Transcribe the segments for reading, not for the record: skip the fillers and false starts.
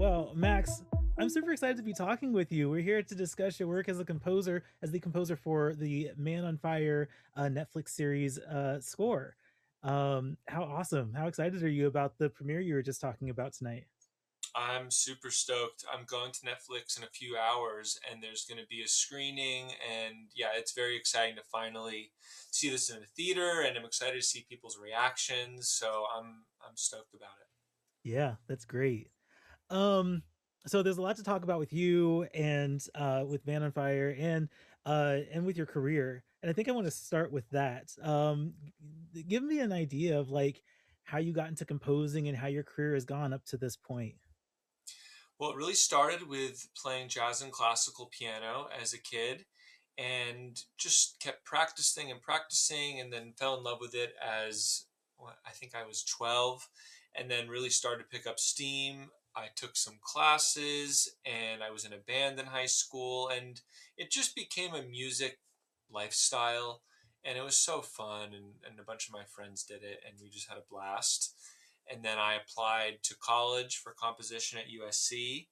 Well, Max, I'm super excited to be talking with you. We're here to discuss your work as a composer, as the composer for the Man on Fire Netflix series score. How awesome! How excited are you about the premiere you were just talking about tonight? I'm super stoked. I'm going to Netflix in a few hours and there's going to be a screening and yeah, it's very exciting to finally see this in the theater and I'm excited to see people's reactions. So I'm stoked about it. Yeah, that's great. Um, so there's a lot to talk about with you and with Man on Fire and with your career. And I think I want to start with that. Give me an idea of like how you got into composing and how your career has gone up to this point. Well, it really started with playing jazz and classical piano as a kid and just kept practicing and practicing and then fell in love with it as well, I think I was 12 and then really started to pick up steam. I took some classes and I was in a band in high school and it just became a music lifestyle and it was so fun and a bunch of my friends did it and we just had a blast. And then I applied to college for composition at USC,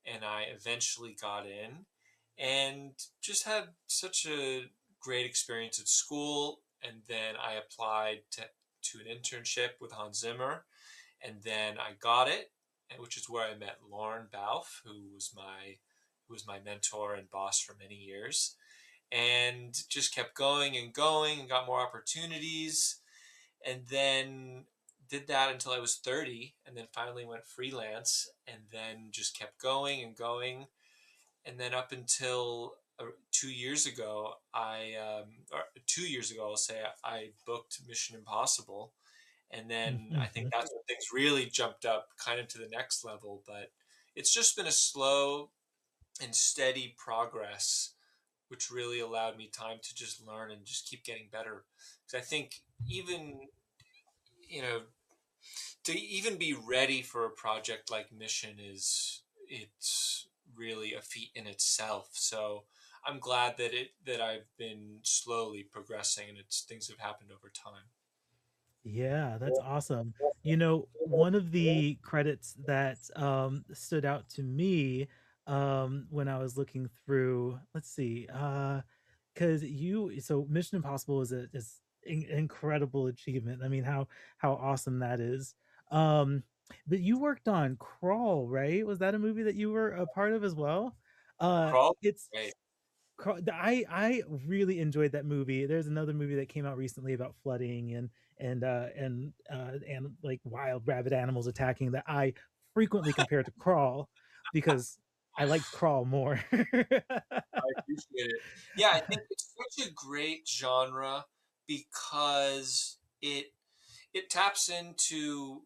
and I eventually got in and just had such a great experience at school. And then I applied to an internship with Hans Zimmer, and then I got it, which is where I met Lauren Bauf, who was my mentor and boss for many years, and just kept going and got more opportunities and then did that until I was 30 and then finally went freelance and then just kept going and going and then up until 2 years ago or 2 years ago I'll say I booked Mission Impossible and then I think that's when things really jumped up kind of to the next level, but it's just been a slow and steady progress which really allowed me time to just learn and just keep getting better because I think even you know to even be ready for a project like Mission is it's really a feat in itself. So I'm glad that I've been slowly progressing and it's things have happened over time. Yeah, that's awesome. You know, one of the credits that stood out to me when I was looking through, let's see, because you so Mission Impossible is incredible achievement. I mean, how awesome that is. Um, but you worked on Crawl, right? Was that a movie that you were a part of as well? Crawl, It's right? I really enjoyed that movie. There's another movie that came out recently about flooding and like wild rabbit animals attacking that I frequently compare to Crawl because I liked Crawl more. I appreciate it. Yeah, I think it's such a great genre because it taps into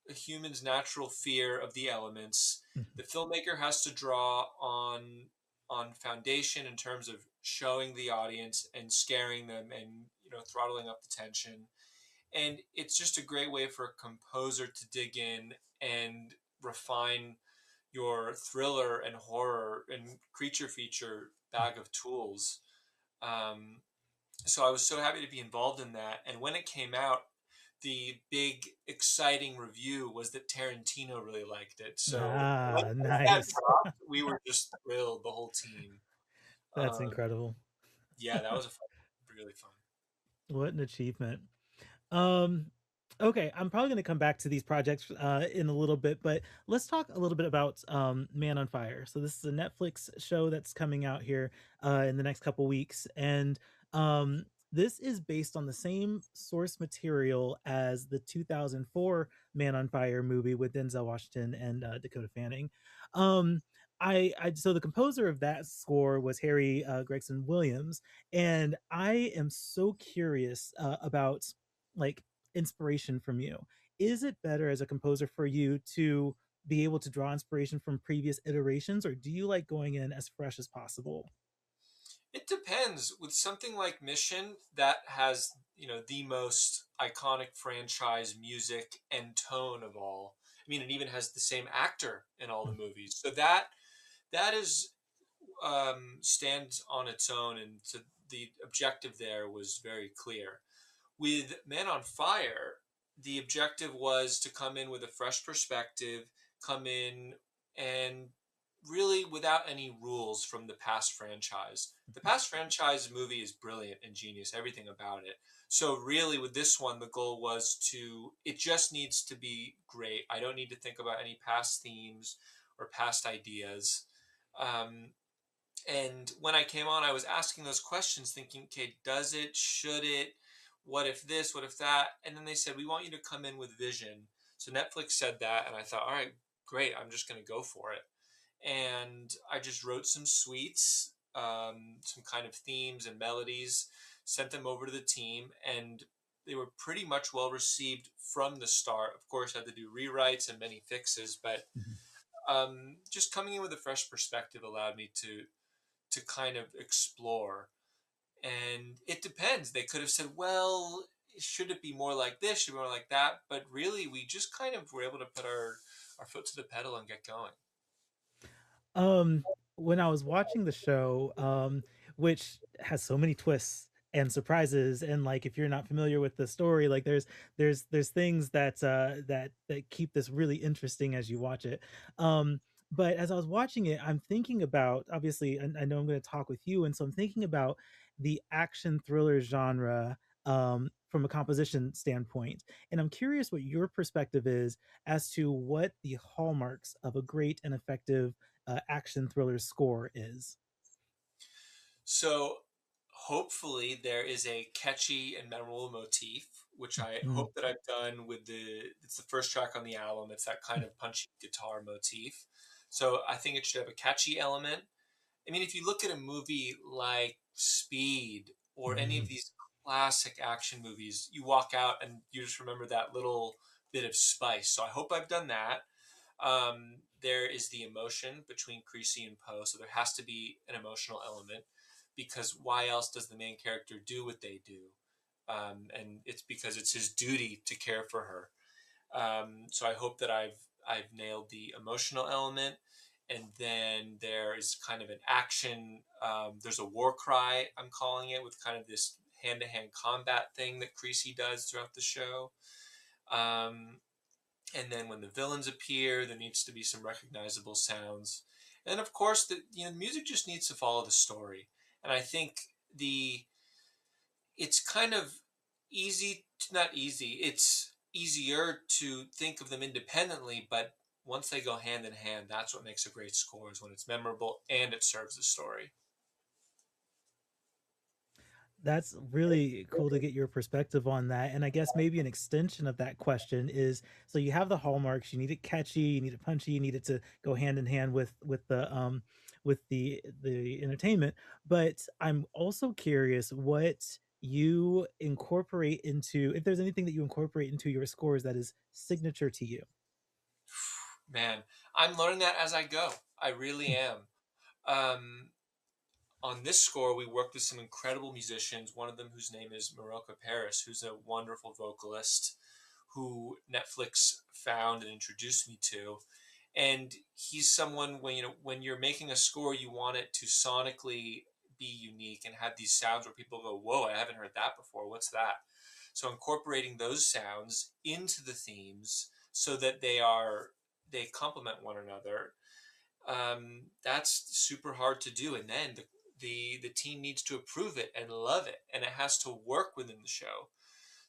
a human's natural fear of the elements. The filmmaker has to draw on foundation in terms of showing the audience and scaring them and throttling up the tension. And it's just a great way for a composer to dig in and refine your thriller and horror and creature feature bag of tools. Um, so I was so happy to be involved in that. And when it came out, the big exciting review was that Tarantino really liked it. So Ah, when that nice. dropped, we were just thrilled, the whole team. That's Um, incredible. yeah, that was really fun. What an achievement. Um, okay, I'm probably going to come back to these projects in a little bit, but let's talk a little bit about Man on Fire. So this is a Netflix show that's coming out here in the next couple weeks, and this is based on the same source material as the 2004 Man on Fire movie with Denzel Washington and Dakota Fanning. Um, I so the composer of that score was Harry Gregson Williams, and I am so curious about like inspiration from you. Is it better as a composer for you to be able to draw inspiration from previous iterations, or do you like going in as fresh as possible? It depends. With something like Mission, that has, the most iconic franchise music and tone of all. I mean, it even has the same actor in all the movies. So that is stands on its own, and so the objective there was very clear. With Man on Fire, the objective was to come in with a fresh perspective, come in and really without any rules from the past franchise. The past franchise movie is brilliant and genius, everything about it. So really with this one the goal was to it just needs to be great. I don't need to think about any past themes or past ideas. Um, and when I came on, I was asking those questions, thinking, okay, does it, should it, what if this, what if that? And then they said, we want you to come in with vision. So Netflix said that, and I thought, all right, great, I'm just going to go for it. And I just wrote some suites, some kind of themes and melodies, sent them over to the team, and they were pretty much well received from the start. Of course, I had to do rewrites and many fixes, but Mhm. just coming in with a fresh perspective allowed me to kind of explore. And it depends. They could have said, well, should it be more like this? Should it be more like that? But really, we just kind of were able to put our foot to the pedal and get going. Um, when I was watching the show, which has so many twists and surprises, and like if you're not familiar with the story, like there's things that that keep this really interesting as you watch it. But as I was watching it, I'm thinking about obviously, I know I'm going to talk with you, and so I'm thinking about the action thriller genre from a composition standpoint, and I'm curious what your perspective is as to what the hallmarks of a great and effective action thriller score is. So hopefully there is a catchy and memorable motif, which I Mm, hope that I've done with it's the first track on the album. It's that kind of punchy guitar motif. So I think it should have a catchy element. I mean, if you look at a movie like Speed or any of mm, these classic action movies, you walk out and you just remember that little bit of spice. So I hope I've done that. There is the emotion between Creasy and Poe, so there has to be an emotional element because why else does the main character do what they do? And it's because it's his duty to care for her. So I hope that I've nailed the emotional element, and then there is kind of an action. There's a war cry, I'm calling it, with kind of this hand-to-hand combat thing that Creasy does throughout the show. Um, and then when the villains appear, there needs to be some recognizable sounds. And of course, the music just needs to follow the story. And I think the it's kind of easy to, not easy, it's easier to think of them independently, but once they go hand in hand, that's what makes a great score is when it's memorable and it serves the story. that's really cool to get your perspective on that. And I guess maybe an extension of that question is so you have the hallmarks, you need it catchy, you need it punchy, you need it to go hand in hand with the entertainment. But I'm also curious what you incorporate into if there's anything that you incorporate into your scores that is signature to you. Man, I'm learning that as I go. I really am. Um, on this score, we worked with some incredible musicians. One of them, whose name is Maroka Paris, who's a wonderful vocalist who Netflix found and introduced me to. And he's someone when when you're making a score, you want it to sonically be unique and have these sounds where people go, "Whoa, I haven't heard that before. What's that?" So incorporating those sounds into the themes so that they complement one another, that's super hard to do. And then the team needs to approve it and love it, and it has to work within the show.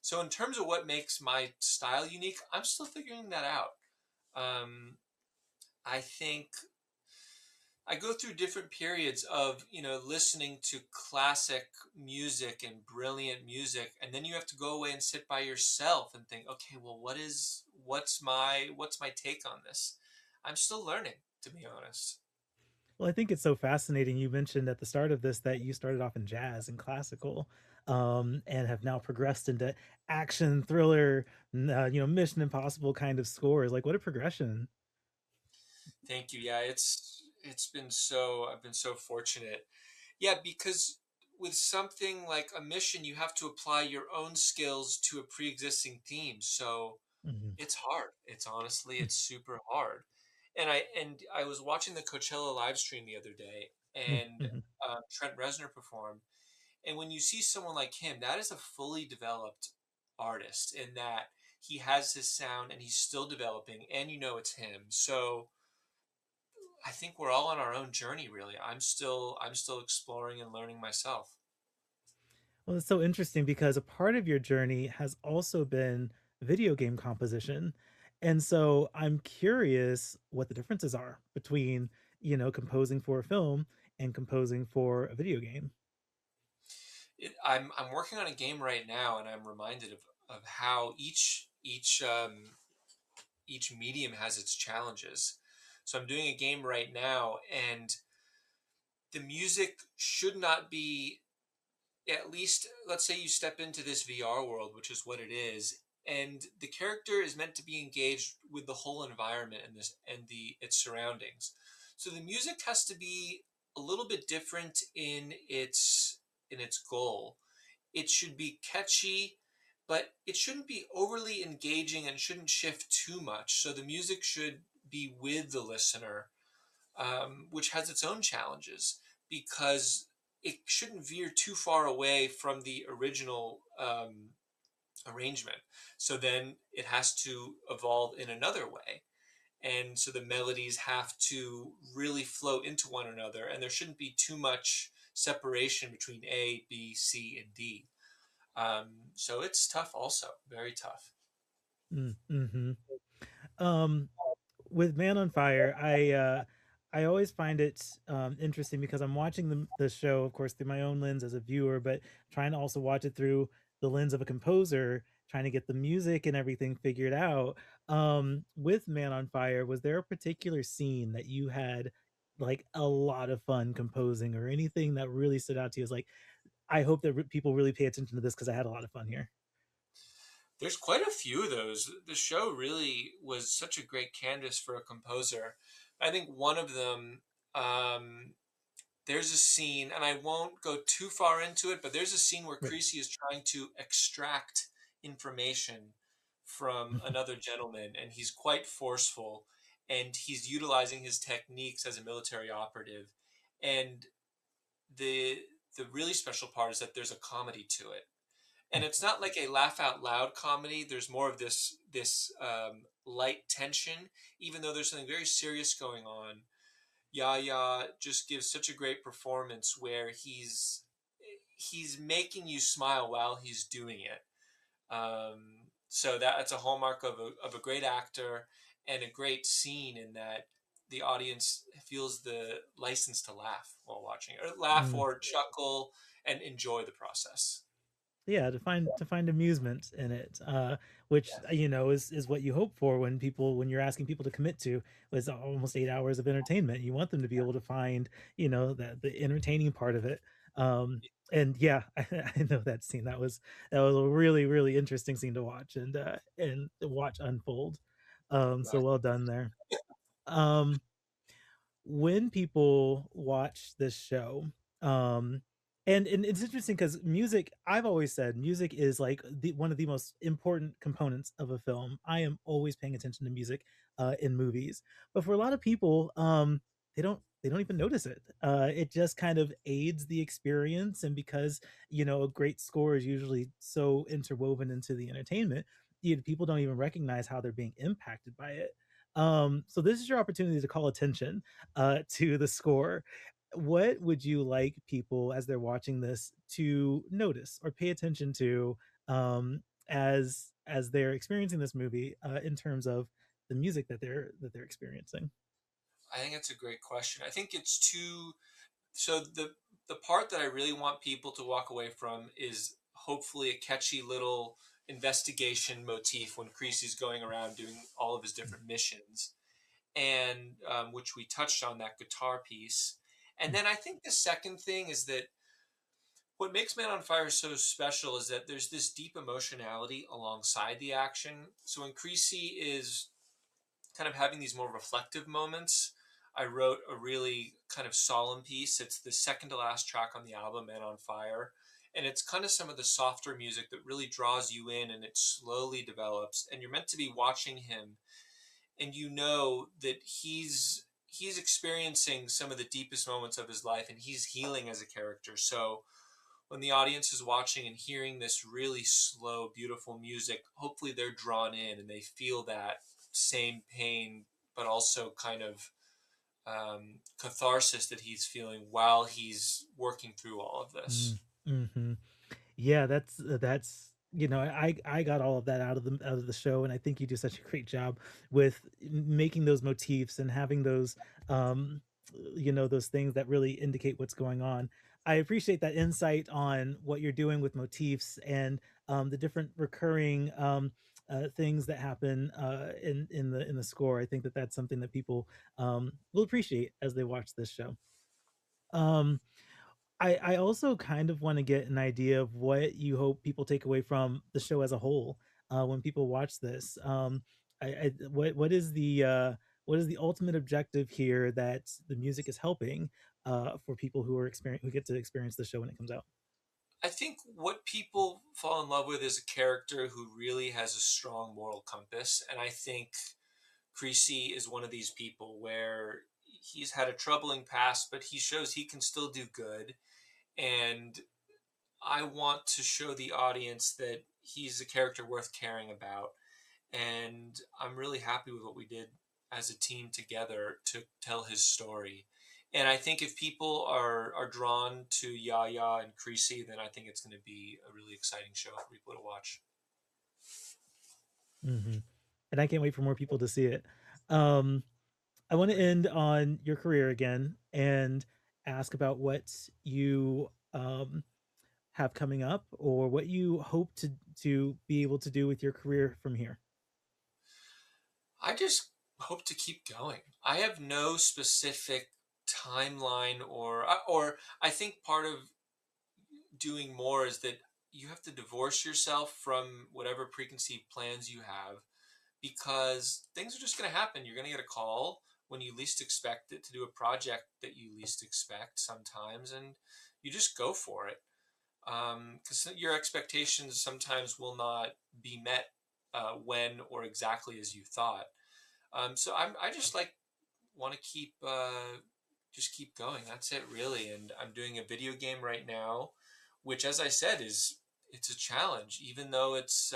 So in terms of what makes my style unique, I'm still figuring that out. Um, I think I go through different periods of listening to classic music and brilliant music, and then you have to go away and sit by yourself and think, okay, well, what's my take on this? I'm still learning, to be honest. Well, I think it's so fascinating. You mentioned at the start of this that you started off in jazz and classical, and have now progressed into action, thriller, Mission Impossible kind of scores. Like, what a progression! Thank you. Yeah, it's been so I've been so fortunate. Yeah, because with something like a mission, you have to apply your own skills to a pre-existing theme. So Mhm. it's hard. It's super hard. And I was watching the Coachella live stream the other day, and Mhm. Trent Reznor performed. And when you see someone like him, that is a fully developed artist in that he has his sound and he's still developing, and it's him. So I think we're all on our own journey, really. I'm still exploring and learning myself. Well, it's so interesting because a part of your journey has also been video game composition. And so I'm curious what the differences are between, composing for a film and composing for a video game. I'm working on a game right now, and I'm reminded of how each medium has its challenges. So I'm doing a game right now, and the music should not be, at least let's say you step into this VR world, which is what it is, and the character is meant to be engaged with the whole environment and this and the its surroundings. So the music has to be a little bit different in its goal. It should be catchy, but it shouldn't be overly engaging and shouldn't shift too much. So the music should be with the listener, which has its own challenges because it shouldn't veer too far away from the original arrangement. So then it has to evolve in another way. And so the melodies have to really flow into one another, and there shouldn't be too much separation between A, B, C, and D. So it's tough, also very tough. Mm-hmm. Um, with Man on Fire, I always find it interesting because I'm watching the show, of course, through my own lens as a viewer, but trying to also watch it through the lens of a composer, trying to get the music and everything figured out. With Man on Fire, was there a particular scene that you had like a lot of fun composing, or anything that really stood out to you as like, I hope that people really pay attention to this because I had a lot of fun here. There's quite a few of those. The show really was such a great canvas for a composer. I think one of them, um, there's a scene, and I won't go too far into it, but there's a scene where Right. Creasy is trying to extract information from another gentleman, and he's quite forceful, and he's utilizing his techniques as a military operative. And the the really special part is that there's a comedy to it, and it's not like a laugh out loud comedy. There's more of this light tension, even though there's something very serious going on. Yaya just gives such a great performance where he's making you smile while he's doing it. So that's a hallmark of a great actor and a great scene in that the audience feels the license to laugh while watching, or laugh Mm. or chuckle and enjoy the process. Yeah, to find amusement in it, which is what you hope for when you're asking people to commit to was almost 8 hours of entertainment. You want them to be able to find the entertaining part of it. And yeah, I know that scene. That was a really really interesting scene to watch and to watch unfold. So Exactly. well done there. Um, when people watch this show, um and it's interesting because music, I've always said music is like one of the most important components of a film. I am always paying attention to music in movies, but for a lot of people, they don't even notice it. It just kind of aids the experience, and because a great score is usually so interwoven into the entertainment, people don't even recognize how they're being impacted by it. So this is your opportunity to call attention to the score. What would you like people as they're watching this to notice or pay attention to, as they're experiencing this movie, in terms of the music that they're experiencing? I think it's a great question. I think it's too. So the part that I really want people to walk away from is hopefully a catchy little investigation motif when Creasy's going around doing all of his different missions, and which we touched on that guitar piece. And then I think the second thing is that what makes Man on Fire so special is that there's this deep emotionality alongside the action. So when Creasy is kind of having these more reflective moments, I wrote a really kind of solemn piece. It's the second to last track on the album, Man on Fire. And it's kind of some of the softer music that really draws you in, and it slowly develops. And you're meant to be watching him, and you know that he's experiencing some of the deepest moments of his life, and he's healing as a character. So when the audience is watching and hearing this really slow, beautiful music, hopefully they're drawn in and they feel that same pain, but also kind of catharsis that he's feeling while he's working through all of this. Mm, mhm. Yeah, that's I got all of that out of the show, and I think you do such a great job with making those motifs and having those um those things that really indicate what's going on. I appreciate that insight on what you're doing with motifs and the different recurring things that happen in the score. I think that that's something that people will appreciate as they watch this show. Um, I also kind of want to get an idea of what you hope people take away from the show as a whole when people watch this. What is the ultimate objective here that the music is helping for people who get to experience the show when it comes out? I think what people fall in love with is a character who really has a strong moral compass, and I think Creasy is one of these people where he's had a troubling past, but he shows he can still do good. And I want to show the audience that he's a character worth caring about. And I'm really happy with what we did as a team together to tell his story. And I think if people are drawn to Yaya and Creasy, then I think it's going to be a really exciting show for people to watch. Hmm. And I can't wait for more people to see it. Um, I want to end on your career again and ask about what you have coming up or what you hope to be able to do with your career from here. I just hope to keep going. I have no specific timeline, or I think part of doing more is that you have to divorce yourself from whatever preconceived plans you have, because things are just going to happen. You're going to get a call when you least expect it to do a project that you least expect sometimes, and you just go for it, because your expectations sometimes will not be met when or exactly as you thought. So I just like want to keep just keep going. That's it really. And I'm doing a video game right now, which, as I said, is it's a challenge. Even though it's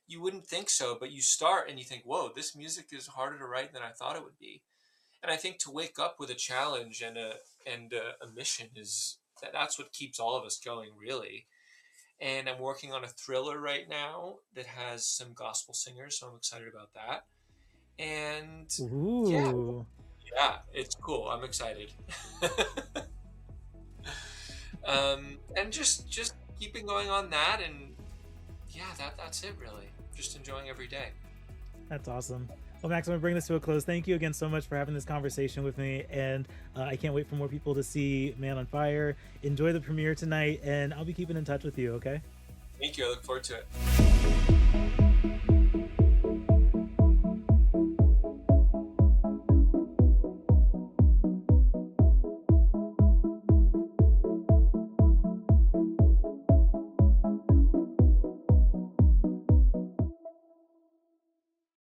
you wouldn't think so, but you start and you think, whoa, this music is harder to write than I thought it would be. And I think to wake up with a challenge and a mission is that's what keeps all of us going, really. And I'm working on a thriller right now that has some gospel singers, so I'm excited about that. And yeah, Ooh, yeah, it's cool. I'm excited. And just keeping going on that, and yeah, that's it really. Just enjoying every day. that's awesome. Well, Max, I'm gonna bring this to a close. Thank you again so much for having this conversation with me, and I can't wait for more people to see Man on Fire. Enjoy the premiere tonight, and I'll be keeping in touch with you. Okay. Thank you. I look forward to it.